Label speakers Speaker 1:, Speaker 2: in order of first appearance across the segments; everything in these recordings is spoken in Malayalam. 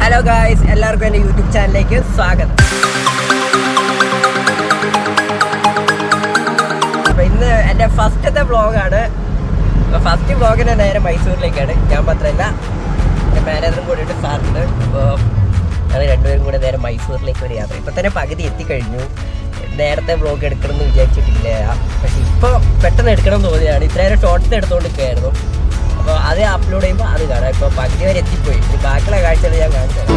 Speaker 1: ഹലോ ഗായ്സ്, എല്ലാവർക്കും എൻ്റെ യൂട്യൂബ് ചാനലിലേക്ക് സ്വാഗതം. അപ്പോൾ ഇന്ന് എൻ്റെ ഫസ്റ്റത്തെ വ്ളോഗാണ്. ഫസ്റ്റ് വ്ളോഗിന് നേരെ മൈസൂരിലേക്കാണ്. ഞാൻ മാത്രമല്ല, എൻ്റെ മാനേജറും കൂടിയിട്ട് സാറുണ്ട്. അപ്പോൾ ഞങ്ങൾ രണ്ടുപേരും കൂടെ നേരെ മൈസൂരിലേക്ക് ഒരു യാത്ര. ഇപ്പോൾ തന്നെ പകുതി എത്തിക്കഴിഞ്ഞു. നേരത്തെ വ്ളോഗ് എടുക്കണമെന്ന് വിചാരിച്ചിട്ടില്ല, പക്ഷെ ഇപ്പോൾ പെട്ടെന്ന് എടുക്കണം എന്ന് തോന്നിയാണ്. ഇത്രയേറെ ഷോർട്സ് എടുത്തുകൊണ്ടിരിക്കുകയായിരുന്നു. അപ്പോൾ അത് അപ്ലോഡ് ചെയ്യുമ്പോൾ അത് കാണാം. ഇപ്പോൾ പകുതി വരെ എത്തിപ്പോയി. ബാക്കിയുള്ള കാഴ്ചകൾ ഞാൻ കാണിച്ചു തരാം.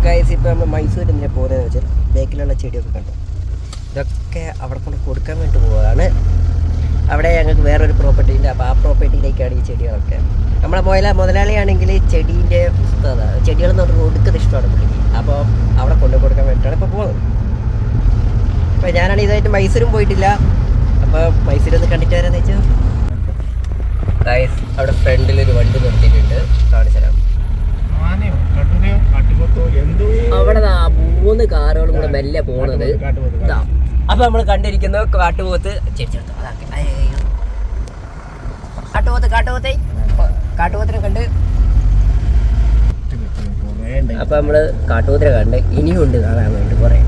Speaker 1: ഗൈസ്, ഇപ്പോൾ നമ്മൾ മൈസൂരിൽ ഇങ്ങനെ പോകുന്നതെന്ന് വെച്ചാൽ ബേക്കിലുള്ള ചെടിയൊക്കെ കണ്ടു. ഇതൊക്കെ അവിടെ കൊണ്ട് കൊടുക്കാൻ വേണ്ടി പോവുകയാണ്. അവിടെ ഞങ്ങൾക്ക് വേറൊരു പ്രോപ്പർട്ടി ഉണ്ട്. അപ്പോൾ ആ പ്രോപ്പർട്ടിയിലേക്കാണ് ഈ ചെടികളൊക്കെ. നമ്മളെ മുതലാളിയാണെങ്കിൽ ചെടീൻ്റെ ചെടികളെന്ന് പറഞ്ഞാൽ ഒടുക്കത് ഇഷ്ടമാണ് പുള്ളിക്ക്. അപ്പോൾ അവിടെ കൊണ്ടു കൊടുക്കാൻ വേണ്ടിയിട്ടാണ് ഇപ്പോൾ പോകുന്നത്. അപ്പോൾ ഞാനാണ് ഇതായിട്ട് മൈസൂരും പോയിട്ടില്ല. അപ്പോൾ മൈസൂരൊന്ന് കണ്ടിട്ട് വരാമെന്ന് വെച്ചാൽ ഗൈസ്, അവിടെ ഫ്രണ്ടിലൊരു വണ്ടി നിർത്തിയിട്ടുണ്ട്. കാണിച്ചു തരാം. അവിടെ 3 കാറുകളും കൂടെ മെല്ലെ പോണത് ഇതാ. അപ്പൊ നമ്മൾ കണ്ടിരിക്കുന്നത് കാട്ടുപോത്ത്. കാട്ടുപോത്തിനെ കണ്ട്. അപ്പൊ നമ്മള് കാട്ടുപോത്തിനെ കണ്ട്. ഇനിയും ഉണ്ട് കാണാൻ വേണ്ടി കുറെ.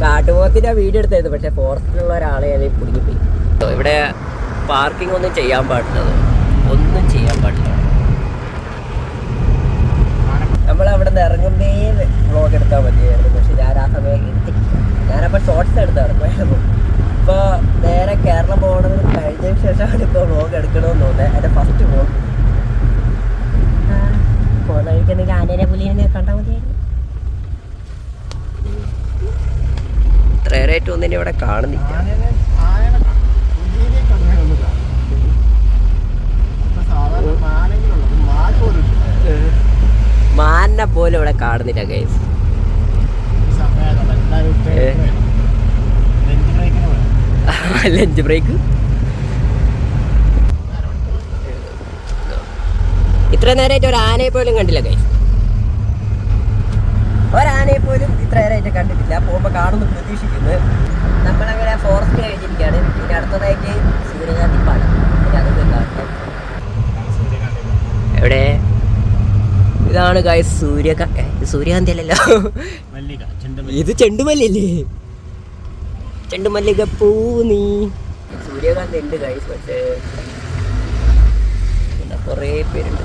Speaker 1: കാട്ടുപോത്തിന്റെ വീഡിയോ എടുത്തായിരുന്നു, പക്ഷെ ഫോറസ്റ്റിലുള്ള ഒരാളെ അത് കുടുങ്ങിപ്പോയി. ഇവിടെ പാർക്കിംഗ് ഒന്നും ചെയ്യാൻ പാടില്ലത്, ഒന്നും ചെയ്യാൻ പാടില്ല. നമ്മളവിടെ നിന്ന് ഇറങ്ങുന്നേ വ്ളോഗ് എടുത്താൽ മതിയായിരുന്നു, പക്ഷെ ഞാൻ ആ സമയം എടുത്തിട്ടില്ല. ഞാനപ്പോൾ ഷോർട്സ് എടുത്താണ് പോയത്. ഇപ്പോൾ നേരെ കേരളം പോകണത് കഴിഞ്ഞതിന് ശേഷമാണ് ഇപ്പോൾ വ്ളോഗ് എടുക്കണമെന്ന് തോന്നുന്നത്. എൻ്റെ ഫസ്റ്റ് വ്ളോഗ്. പോകുന്ന വഴിക്കെന്തെങ്കിലും ആനേനെ പുലിനെ കണ്ടാൽ മതിയായിരുന്നു. ഇത്രയേറായിട്ട് ഒന്നിനെ ഇവിടെ കാണുന്നില്ല. മാനിനെ പോലും ഇവിടെ കാണുന്നില്ല ഗൈസ്. Lunch break. ഇത്ര നേരമായിട്ട് ഒരു ആനയെ പോലും കണ്ടില്ല ഗൈസ്. ഒരാനയെ പോലും ഇത്ര നേരമായിട്ട് കണ്ടിട്ടില്ല. പോകുമ്പോൾ കാണുന്നു പ്രതീക്ഷിക്കുന്നത്. നമ്മളങ്ങനെ ഫോറസ്റ്റ് കഴിഞ്ഞിരിക്കുകയാണ്. പിന്നെ അടുത്തതായിട്ട് സൂര്യകാന്തി പാടം. അതൊക്കെ കാണാം. എവിടെ? ഇതാണ് ഗൈസ് സൂര്യകാന്തി അല്ലല്ലോ, ഇത് ചെണ്ടുമല്ലിയല്ലേ? ചെണ്ടുമല്ലിക പൂ. നീ സൂര്യകാന്തി ഉണ്ട് ഗൈസ്, പക്ഷേ പിന്നെ കുറേ പേരുണ്ട്.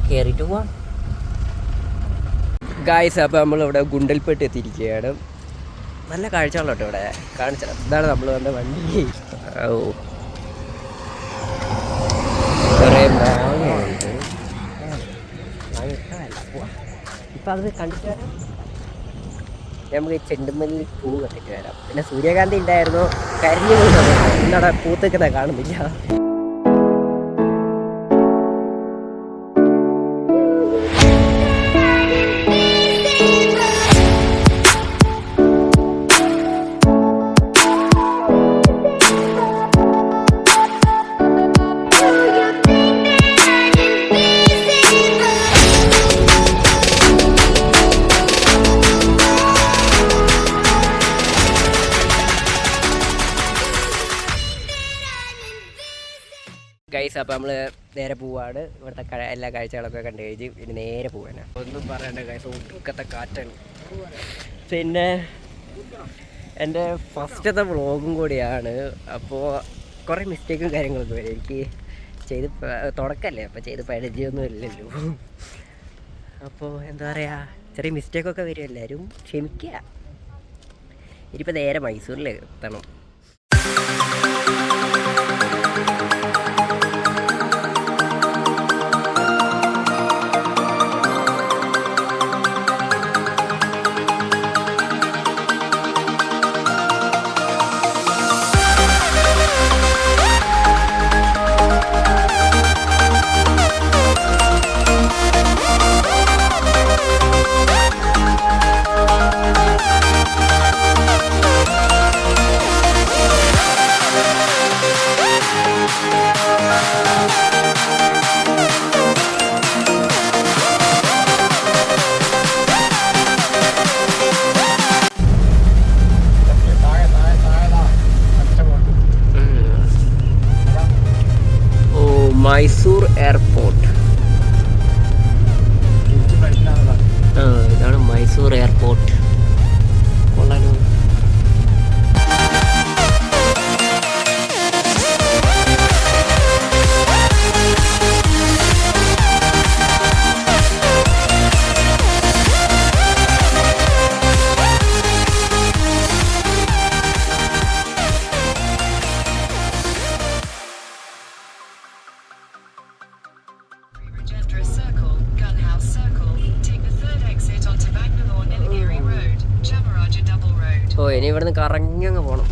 Speaker 1: കയറിയിട്ട് പോവാം ഗൈസ്. അപ്പോൾ നമ്മളിവിടെ ഗുണ്ടൽപേട്ട് എത്തിയിരിക്കുകയാണ്. നല്ല കാഴ്ചകളോ കേട്ടോ ഇവിടെ. കാണിച്ചാൽ ഇതാണ് നമ്മൾ വന്ന വണ്ടി. ഓ, കുറേ മാങ്ങയുണ്ട്. ഇപ്പം അത് കണ്ടിട്ട് വരാം. നമുക്ക് ചെണ്ടുമല്ലി പൂ കണ്ടിട്ട് വരാം. പിന്നെ സൂര്യകാന്തി ഉണ്ടായിരുന്നു, കരിഞ്ഞു ഇന്നവിടെ പൂത്തൊക്കെ കാണുന്നില്ല. ഗൈസ്, അപ്പോൾ നമ്മൾ നേരെ പോവാണ്. ഇവിടുത്തെ എല്ലാ കാഴ്ചകളൊക്കെ കണ്ടു കഴിഞ്ഞ് ഇനി നേരെ പോവാനാണ്. ഒന്നും പറയണ്ട ഗൈസ്, ഒട്ടുക്കത്തെ കാറ്റാണ്. പിന്നെ എൻ്റെ ഫസ്റ്റത്തെ വ്ളോഗും കൂടിയാണ്. അപ്പോൾ കുറേ മിസ്റ്റേക്കും കാര്യങ്ങളൊക്കെ വരും. എനിക്ക് ചെയ്ത് തുടക്കമല്ലേ, അപ്പോൾ ചെയ്ത് പരിചയമൊന്നും ഇല്ലല്ലോ. അപ്പോൾ എന്താ പറയുക, ചെറിയ മിസ്റ്റേക്കൊക്കെ വരും. എല്ലാവരും ക്ഷമിക്കുക. ഇനിയിപ്പോൾ നേരെ മൈസൂരിൽ എത്തണം. മൈസൂർ എയർപോർട്ട്. ഇതാണ് മൈസൂർ എയർപോർട്ട്. കൊള്ളാലോ. ഓ ഇനി ഇവിടുന്ന് കറങ്ങി അങ്ങ് പോകണം.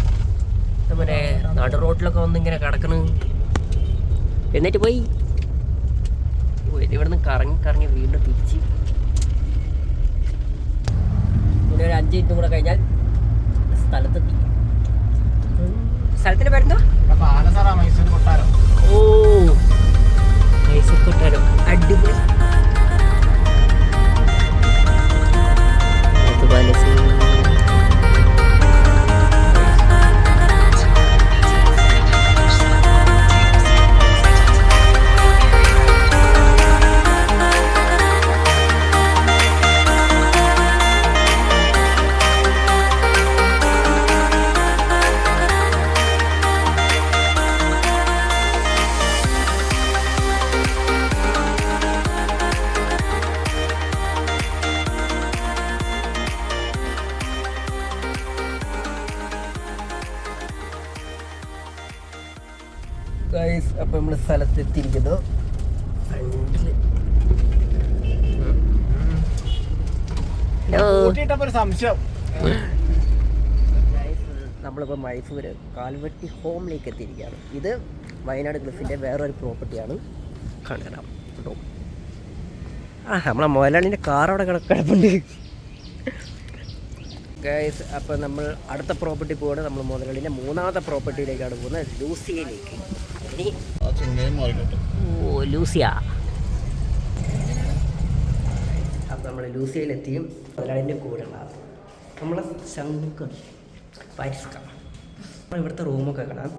Speaker 1: നമ്മുടെ നടു റോട്ടിലൊക്കെ വന്ന് ഇങ്ങനെ കിടക്കണം. എന്നിട്ട് പോയി ഇനി ഇവിടുന്ന് കറങ്ങി വീണ്ടും തിരിച്ച് പിന്നെ ഒരു 5 മിനിറ്റ് കൂടെ കഴിഞ്ഞാൽ സ്ഥലത്തെത്തി. സ്ഥലത്തിൻ്റെ പേരെന്തോ? ഓ മൈസൂർ കൊട്ടാരം. അടിപൊളി. ഗൈസ് അപ്പം നമ്മൾ സ്ഥലത്തെത്തിയിരിക്കുന്നു. ഫ്രണ്ടിൽ നമ്മളിപ്പോൾ മൈസൂർ കാൽവെട്ടി ഹോമിലേക്ക് എത്തിയിരിക്കുകയാണ്. ഇത് വയനാട് ക്ലിഫിൻ്റെ വേറൊരു പ്രോപ്പർട്ടിയാണ്. കാണാം കേട്ടോ. നമ്മളെ മുതലാളിൻ്റെ കാർ അവിടെ കിടപ്പുണ്ട് ഗൈസ്. അപ്പോൾ നമ്മൾ അടുത്ത പ്രോപ്പർട്ടി പോകുന്നത് നമ്മൾ മുതലാളിൻ്റെ 3ാമത്തെ പ്രോപ്പർട്ടിയിലേക്കാണ് പോകുന്നത്, ലൂസിയയിലേക്ക്. ഓ ലൂസിയ. അപ്പം നമ്മൾ ലൂസിയയിലെത്തിയും മുതലാളിൻ്റെ കൂടെയുള്ള നമ്മളെ ശങ്കുകൾ പരിസ്ക. നമ്മൾ ഇവിടുത്തെ റൂമൊക്കെ കാണാം.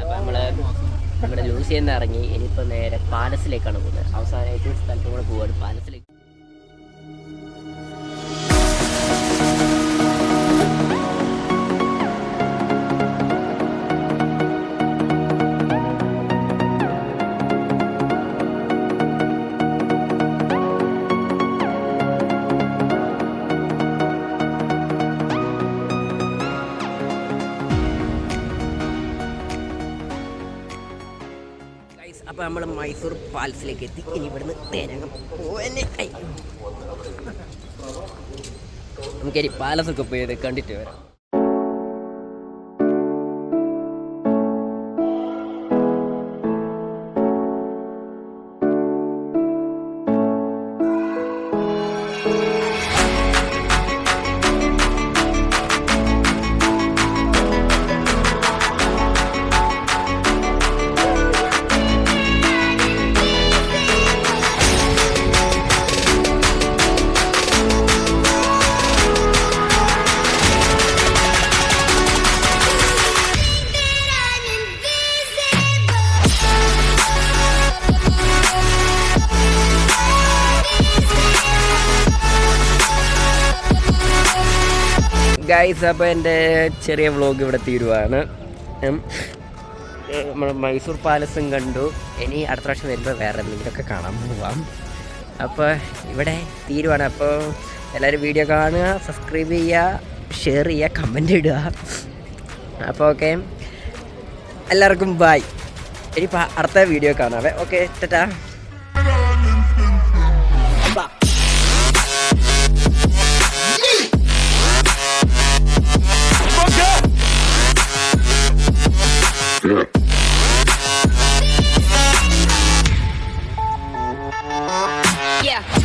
Speaker 1: അപ്പോൾ നമ്മുടെ ലൂസിയിൽ നിന്ന് ഇറങ്ങി ഇനിയിപ്പോൾ നേരെ പാലസിലേക്കാണ് പോകുന്നത്. അവസാനമായിട്ട് ഒരു സ്ഥലത്തും കൂടെ പോവാണ്, പാലസിലേക്ക്. അപ്പോൾ നമ്മൾ മൈസൂർ പാലസിലേക്ക് എത്തി. ഇനി ഇവിടുന്ന് നേരകം നമുക്കിനി പാലസൊക്കെ പോയത് കണ്ടിട്ട് വരാം. ഗൈസ് അപ്പോൾ എൻ്റെ ചെറിയ വ്ളോഗ് ഇവിടെ തീരുവാണ്. നമ്മൾ മൈസൂർ പാലസും കണ്ടു. ഇനി അടുത്ത പ്രാവശ്യം വരുമ്പോൾ വേറെ എന്തെങ്കിലുമൊക്കെ കാണാൻ പോവാം. അപ്പോൾ ഇവിടെ തീരുവാണ്. അപ്പോൾ എല്ലാവരും വീഡിയോ കാണുക, സബ്സ്ക്രൈബ് ചെയ്യുക, ഷെയർ ചെയ്യുക, കമൻ്റ് ഇടുക. അപ്പോൾ ഓക്കെ, എല്ലാവർക്കും ബൈ. ഇനിയിപ്പോൾ അടുത്ത വീഡിയോ കാണാവേ. ഓക്കെ, ടാറ്റാ. Yeah.